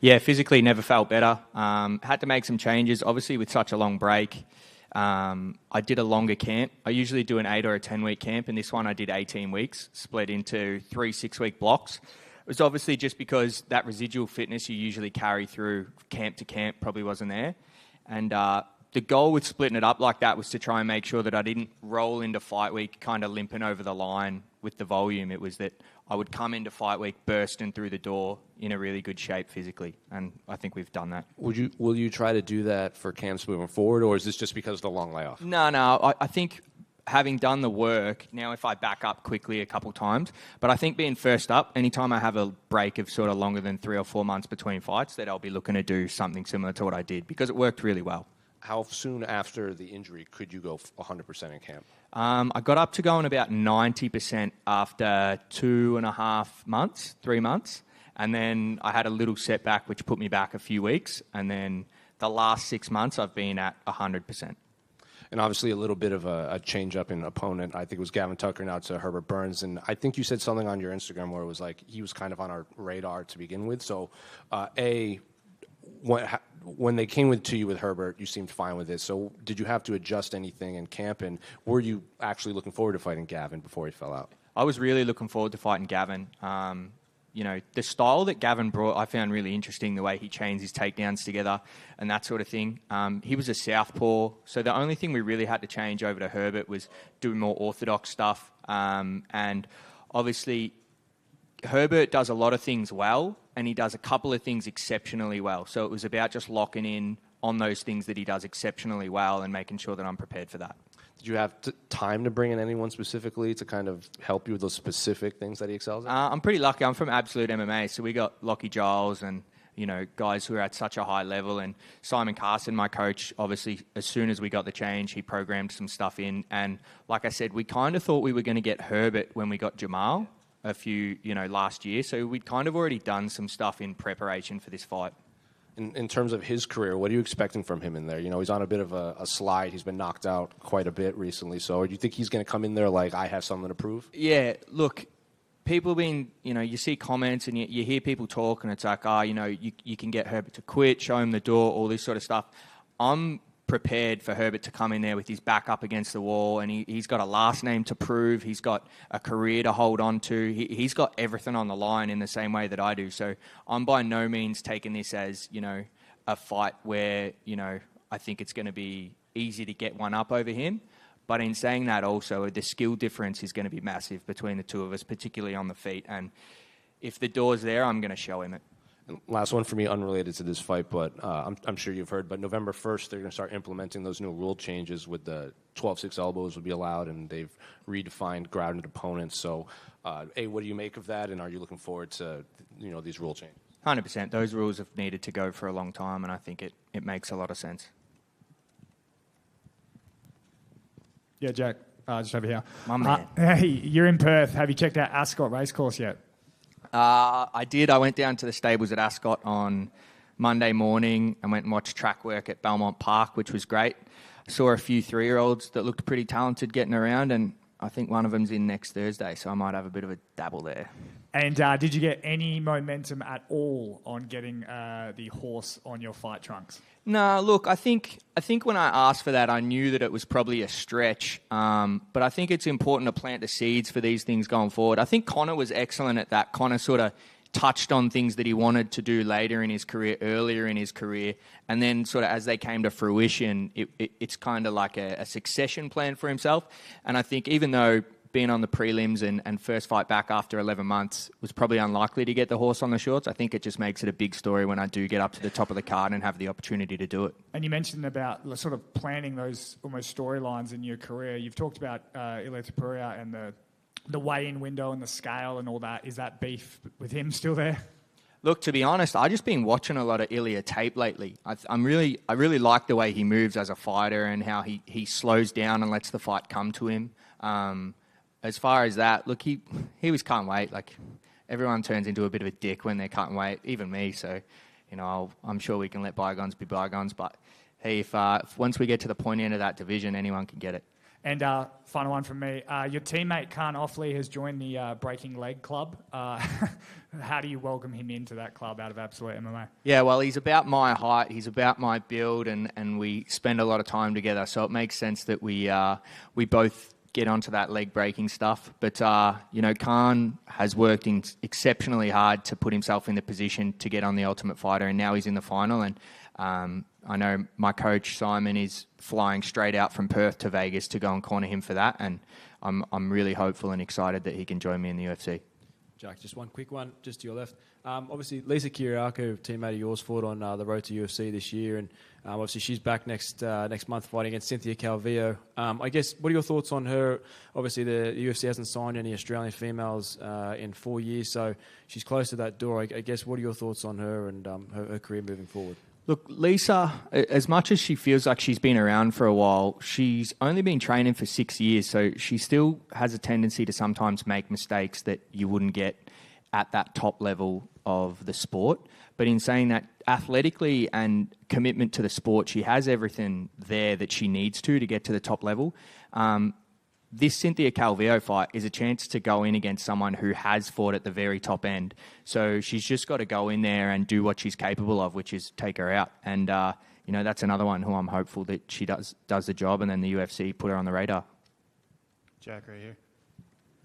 Yeah, physically never felt better. Had to make some changes, obviously with such a long break. I did a longer camp. I usually do an 8 or a 10-week camp, and this one I did 18 weeks, split into 3 6-week blocks. It was obviously just because that residual fitness you usually carry through camp to camp probably wasn't there. And the goal with splitting it up like that was to try and make sure that I didn't roll into fight week kind of limping over the line with the volume. It was that I would come into fight week bursting through the door in a really good shape physically, and I think we've done that. Will you try to do that for camps moving forward, or is this just because of the long layoff? No. I think having done the work, now if I back up quickly a couple times, but I think being first up, anytime I have a break of sort of longer than 3 or 4 months between fights, that I'll be looking to do something similar to what I did because it worked really well. How soon after the injury could you go 100% in camp? I got up to going about 90% after 2.5 months, 3 months. And then I had a little setback, which put me back a few weeks. And then the last 6 months, I've been at 100%. And obviously a little bit of a change up in opponent. I think it was Gavin Tucker now to Herbert Burns. And I think you said something on your Instagram where it was like he was kind of on our radar to begin with. So, when they came to you with Herbert, you seemed fine with it. So did you have to adjust anything in camp? And were you actually looking forward to fighting Gavin before he fell out? I was really looking forward to fighting Gavin. The style that Gavin brought, I found really interesting, the way he chains his takedowns together and that sort of thing. He was a southpaw, so the only thing we really had to change over to Herbert was doing more orthodox stuff. And obviously, Herbert does a lot of things well, and he does a couple of things exceptionally well. So it was about just locking in on those things that he does exceptionally well and making sure that I'm prepared for that. Did you have time to bring in anyone specifically to kind of help you with those specific things that he excels at? I'm pretty lucky. I'm from Absolute MMA, so we got Lockie Giles and guys who are at such a high level. And Simon Carson, my coach, obviously, as soon as we got the change, he programmed some stuff in. And like I said, we kind of thought we were going to get Herbert when we got Jamal last year. So we'd kind of already done some stuff in preparation for this fight. In terms of his career, what are you expecting from him in there? He's on a bit of a slide. He's been knocked out quite a bit recently. So do you think he's going to come in there like, I have something to prove? Yeah, look, people you see comments and you hear people talk and it's like, you can get Herbert to quit, show him the door, all this sort of stuff. I'm prepared for Herbert to come in there with his back up against the wall, and he's got a last name to prove. He's got a career to hold on to. He's got everything on the line in the same way that I do. So I'm by no means taking this as, a fight where, I think it's going to be easy to get one up over him. But in saying that also, the skill difference is going to be massive between the two of us, particularly on the feet. And if the door's there, I'm going to show him it. Last one for me, unrelated to this fight, but I'm sure you've heard, but November 1st, they're going to start implementing those new rule changes with the 12-6 elbows will be allowed, and they've redefined grounded opponents. So, what do you make of that, and are you looking forward to these rule changes? 100%. Those rules have needed to go for a long time, and I think it makes a lot of sense. Yeah, Jack, just over here. My man. Hey, you're in Perth. Have you checked out Ascot Racecourse yet? I did. I went down to the stables at Ascot on Monday morning and went and watched track work at Belmont Park, which was great. I saw a few 3-year-olds that looked pretty talented getting around, and I think one of them's in next Thursday, so I might have a bit of a dabble there. And did you get any momentum at all on getting the horse on your fight trunks? No, look, I think when I asked for that, I knew that it was probably a stretch. But I think it's important to plant the seeds for these things going forward. I think Connor was excellent at that. Connor sort of touched on things that he wanted to do later in his career, earlier in his career. And then sort of as they came to fruition, it's kind of like a succession plan for himself. And I think even though being on the prelims and first fight back after 11 months was probably unlikely to get the horse on the shorts, I think it just makes it a big story when I do get up to the top of the card and have the opportunity to do it. And you mentioned about sort of planning those almost storylines in your career. You've talked about Ilia Topuria and the weigh-in window and the scale and all that. Is that beef with him still there? Look, to be honest, I've just been watching a lot of Ilia tape lately. I really like the way he moves as a fighter and how he slows down and lets the fight come to him. As far as that, look, he was cutting weight. Like, everyone turns into a bit of a dick when they're cutting weight, even me. So, I'm sure we can let bygones be bygones. But hey, if once we get to the point end of that division, anyone can get it. And final one from me. Your teammate, Khan Offley, has joined the Breaking Leg Club. How do you welcome him into that club out of Absolute MMA? Yeah, well, he's about my height, he's about my build, and we spend a lot of time together, so it makes sense that we both get onto that leg breaking stuff. But, Khan has worked exceptionally hard to put himself in the position to get on the Ultimate Fighter, and now he's in the final. And I know my coach, Simon, is flying straight out from Perth to Vegas to go and corner him for that, and I'm really hopeful and excited that he can join me in the UFC. Jack, just one quick one, just to your left. Obviously, Lisa Kiriakou, teammate of yours, fought on the road to UFC this year, and obviously she's back next month fighting against Cynthia Calvillo. I guess, what are your thoughts on her? Obviously, the UFC hasn't signed any Australian females in 4 years, so she's close to that door. I guess, what are your thoughts on her and her career moving forward? Look, Lisa, as much as she feels like she's been around for a while, she's only been training for 6 years, so she still has a tendency to sometimes make mistakes that you wouldn't get at that top level of the sport. But in saying that, athletically and commitment to the sport, she has everything there that she needs to get to the top level. This Cynthia Calvillo fight is a chance to go in against someone who has fought at the very top end. So she's just got to go in there and do what she's capable of, which is take her out. And, that's another one who I'm hopeful that she does the job, and then the UFC put her on the radar. Jack, right here.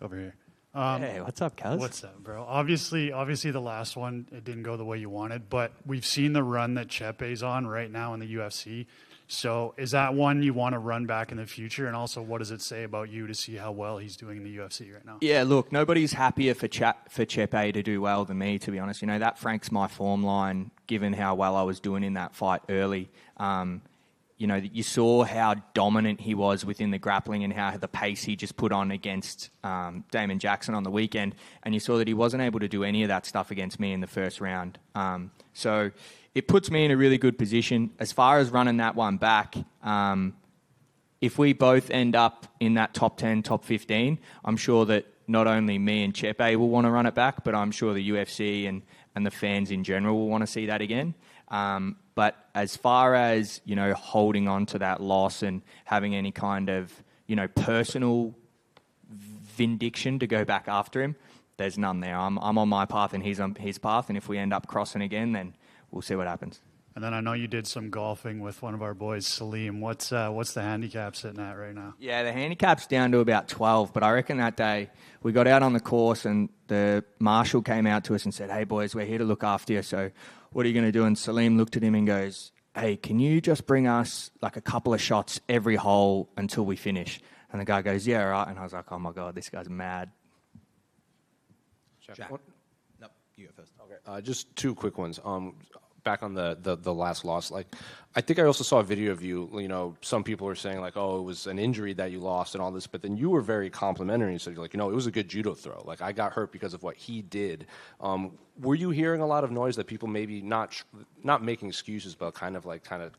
Over here. Hey, what's up, cuz? What's up, bro? Obviously, the last one, it didn't go the way you wanted, but we've seen the run that Chepe's on right now in the UFC. So is that one you want to run back in the future? And also, what does it say about you to see how well he's doing in the UFC right now? Yeah, look, nobody's happier for Chepe to do well than me, to be honest. That franks my form line, given how well I was doing in that fight early. You saw how dominant he was within the grappling and how the pace he just put on against Damon Jackson on the weekend. And you saw that he wasn't able to do any of that stuff against me in the first round. So it puts me in a really good position. As far as running that one back, if we both end up in that top 10, top 15, I'm sure that not only me and Chepe will want to run it back, but I'm sure the UFC and the fans in general will want to see that again. But as far as, holding on to that loss and having any kind of, personal vindication to go back after him, there's none there. I'm on my path and he's on his path. And if we end up crossing again, then we'll see what happens. And then I know you did some golfing with one of our boys, Salim. What's the handicap sitting at right now? Yeah, the handicap's down to about 12, but I reckon that day we got out on the course and the marshal came out to us and said, "Hey, boys, we're here to look after you, so what are you going to do?" And Salim looked at him and goes, "Hey, can you just bring us like a couple of shots every hole until we finish?" And the guy goes, "Yeah, all right." And I was like, "Oh, my God, this guy's mad." Jack. Nope, you go first. Okay. Just two quick ones. Back on the last loss, I think I also saw a video of you. Some people were saying "Oh, it was an injury that you lost" and all this, but then you were very complimentary and said, "It was a good judo throw. I got hurt because of what he did." Were you hearing a lot of noise that people maybe not making excuses, but kind of.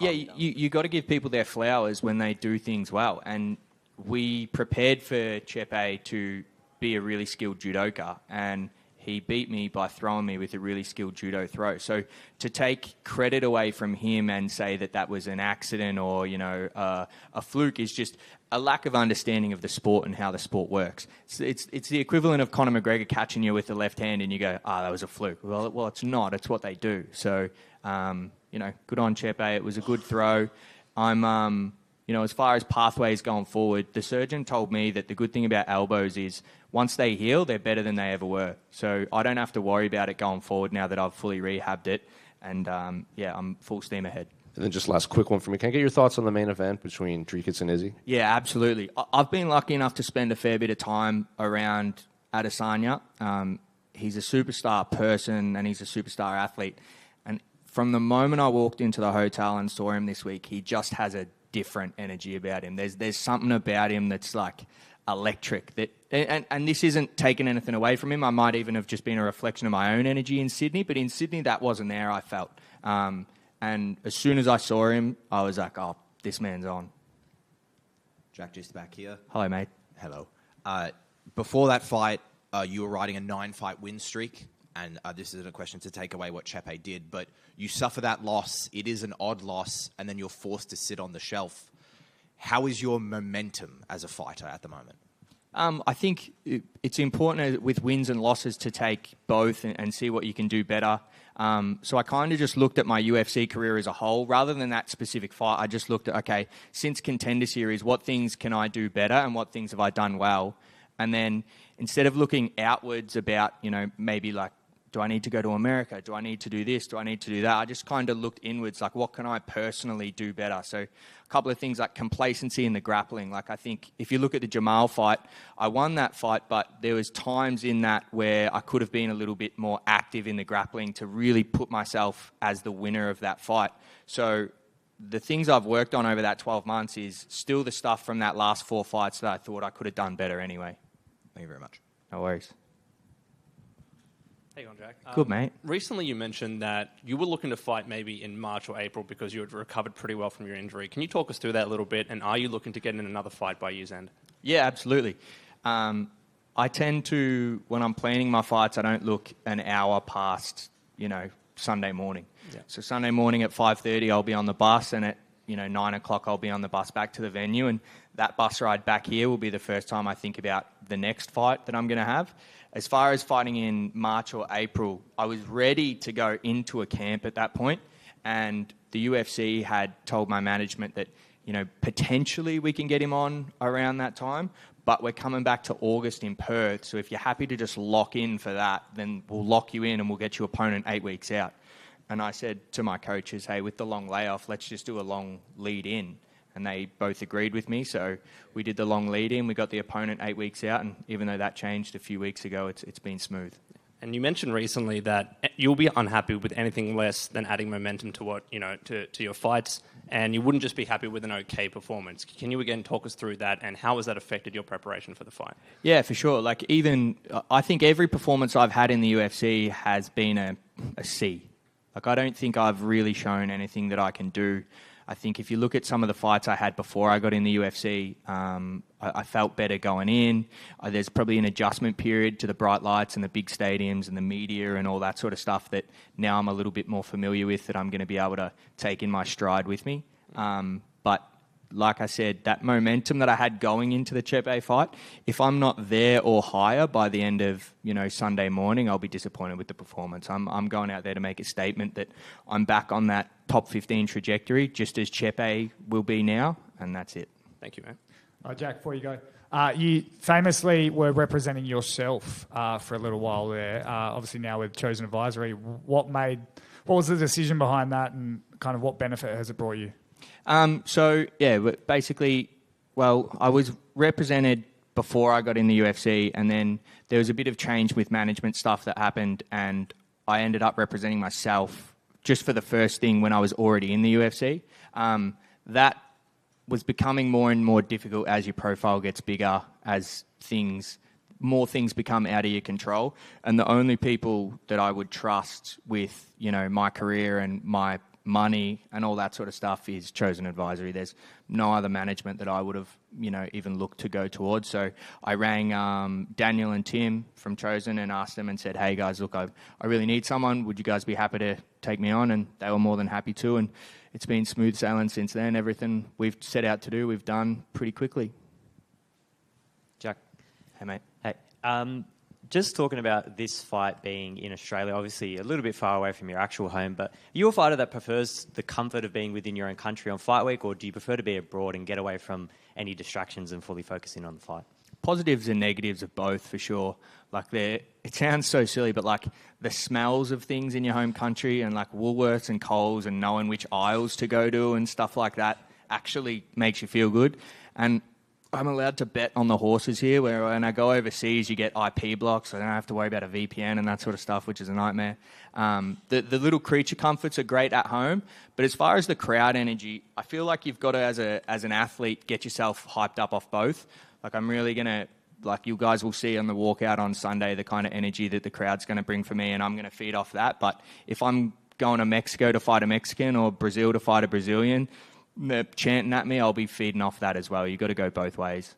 Yeah, you got to give people their flowers when they do things well, and we prepared for Chepe to be a really skilled judoka, and he beat me by throwing me with a really skilled judo throw. So to take credit away from him and say that was an accident or, a fluke is just a lack of understanding of the sport and how the sport works. It's the equivalent of Conor McGregor catching you with the left hand and you go, that was a fluke. Well, it's not. It's what they do. So, good on Chepe. It was a good throw. I'm... as far as pathways going forward, the surgeon told me that the good thing about elbows is once they heal, they're better than they ever were. So I don't have to worry about it going forward now that I've fully rehabbed it. And, I'm full steam ahead. And then just last quick one for me. Can I get your thoughts on the main event between Dricus and Izzy? Yeah, absolutely. I've been lucky enough to spend a fair bit of time around Adesanya. He's a superstar person and he's a superstar athlete. And from the moment I walked into the hotel and saw him this week, he just has a different energy about him. There's something about him that's electric. And this isn't taking anything away from him. I might even have just been a reflection of my own energy in Sydney, but in Sydney that wasn't there, I felt. And as soon as I saw him, I was like, "Oh, this man's on." Jack, just back here. Hello, mate. Hello. Before that fight, you were riding a 9-fight win streak, and this isn't a question to take away what Chepe did, but you suffer that loss. It is an odd loss, and then you're forced to sit on the shelf. How is your momentum as a fighter at the moment? I think it's important with wins and losses to take both and see what you can do better. So I kind of just looked at my UFC career as a whole. Rather than that specific fight, I just looked at, okay, since Contender Series, what things can I do better and what things have I done well? And then instead of looking outwards about, maybe like, do I need to go to America? Do I need to do this? Do I need to do that? I just kind of looked inwards, like what can I personally do better? So a couple of things like complacency in the grappling. Like I think if you look at the Jamal fight, I won that fight, but there was times in that where I could have been a little bit more active in the grappling to really put myself as the winner of that fight. So the things I've worked on over that 12 months is still the stuff from that last 4 fights that I thought I could have done better anyway. Thank you very much. No worries. How you going, Jack? Good, mate. Recently you mentioned that you were looking to fight maybe in March or April because you had recovered pretty well from your injury. Can you talk us through that a little bit, and are you looking to get in another fight by year's end? Yeah, absolutely. I tend to, when I'm planning my fights, I don't look an hour past, Sunday morning. Yeah. So Sunday morning at 5:30, I'll be on the bus, and at 9 o'clock, I'll be on the bus back to the venue, and that bus ride back here will be the first time I think about the next fight that I'm going to have. As far as fighting in March or April, I was ready to go into a camp at that point, and the UFC had told my management that, potentially we can get him on around that time, but we're coming back to August in Perth, so if you're happy to just lock in for that, then we'll lock you in and we'll get your opponent 8 weeks out. And I said to my coaches, hey, with the long layoff, let's just do a long lead in. And they both agreed with me, so we did the long lead in. We got the opponent 8 weeks out, and even though that changed a few weeks ago, it's been smooth. And you mentioned recently that you'll be unhappy with anything less than adding momentum to what to your fights, and you wouldn't just be happy with an okay performance. Can you again talk us through that, and how has that affected your preparation for the fight? Yeah, for sure. I think every performance I've had in the UFC has been a C. I don't think I've really shown anything that I can do. I think if you look at some of the fights I had before I got in the UFC, I felt better going in. There's probably an adjustment period to the bright lights and the big stadiums and the media and all that sort of stuff that now I'm a little bit more familiar with, that I'm going to be able to take in my stride with me. But like I said, that momentum that I had going into the Chepe fight, if I'm not there or higher by the end of Sunday morning, I'll be disappointed with the performance. I'm going out there to make a statement that I'm back on that top 15 trajectory, just as Chepe will be now, and that's it. Thank you, man. Jack, before you go, you famously were representing yourself for a little while there. Obviously now with Chosen Advisory, what was the decision behind that, and kind of what benefit has it brought you? Basically, I was represented before I got in the UFC, and then there was a bit of change with management stuff that happened, and I ended up representing myself just for the first thing when I was already in the UFC. That was becoming more and more difficult as your profile gets bigger, as more things become out of your control, and the only people that I would trust with, my career and my money and all that sort of stuff is Chosen Advisory. There's no other management that I would have, even looked to go towards. So I rang Daniel and Tim from Chosen and asked them and said, hey guys, look, I really need someone. Would you guys be happy to take me on? And they were more than happy to. And it's been smooth sailing since then. Everything we've set out to do, we've done pretty quickly. Jack. Hey, mate. Hey. Just talking about this fight being in Australia, obviously a little bit far away from your actual home, but are you a fighter that prefers the comfort of being within your own country on fight week, or do you prefer to be abroad and get away from any distractions and fully focus in on the fight? Positives and negatives of both, for sure. It sounds so silly, but the smells of things in your home country and Woolworths and Coles and knowing which aisles to go to and stuff like that actually makes you feel good. And I'm allowed to bet on the horses here, where when I go overseas, you get IP blocks, so I don't have to worry about a VPN and that sort of stuff, which is a nightmare. The little creature comforts are great at home, but as far as the crowd energy, I feel like you've got to, as an athlete, get yourself hyped up off both. I'm really going to, you guys will see on the walkout on Sunday, the kind of energy that the crowd's going to bring for me, and I'm going to feed off that. But if I'm going to Mexico to fight a Mexican or Brazil to fight a Brazilian, they're chanting at me, I'll be feeding off that as well. You've got to go both ways.